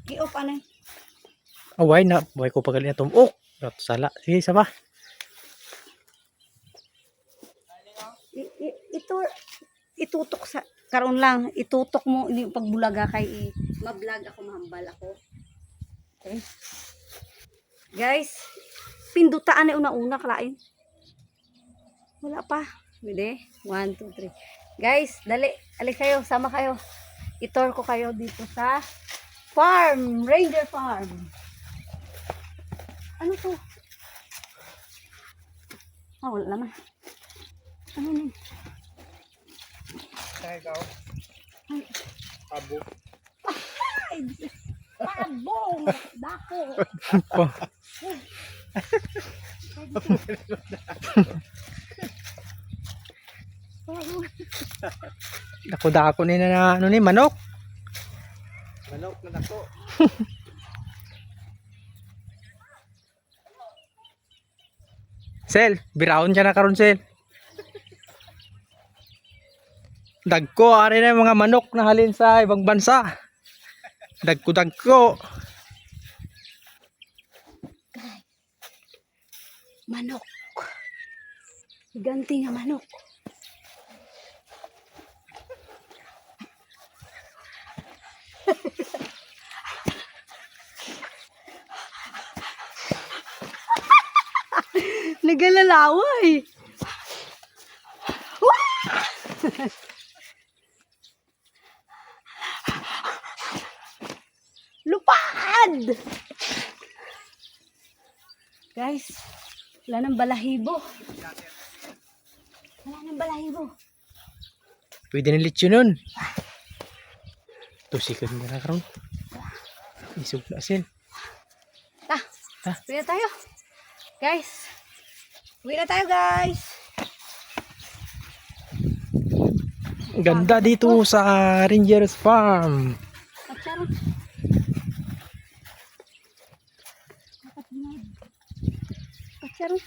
I-off ano eh. Away na. Buhay ko pagaling na tumok. Sala. Sige, isa pa. Itutok sa karon lang. Itutok mo yung pagbulaga kay ma-vlog ako, mahambal ako. Okay. Guys, pindutaan na una-una kalain. Wala pa. Hindi. 1, 2, 3. Guys, dali. Alis kayo. Sama kayo. I-tour ko kayo dito sa farm. Ranger Farm. Ano to? Ah, wala naman. Ano yun? Kaya ikaw. Abo. Ay! Pabong! Dako! Dako-dako ni na ano ni manok. Manok na dako. Sel, biraon ka na karon Sel. Dagko ari na yung mga manok na halin sa ibang bansa. Dagko. Manok. Ganti nga manok. Nagalalaway. Lupad! Guys, wala nang balahibo. Wala nang balahibo. Pwede na lechon nun. Tusikon na na karon. Isog na Sel. Uwi na tayo. Guys, uwi na tayo guys. Ganda dito sa Rangers Farm. Patsaron. Patsaron.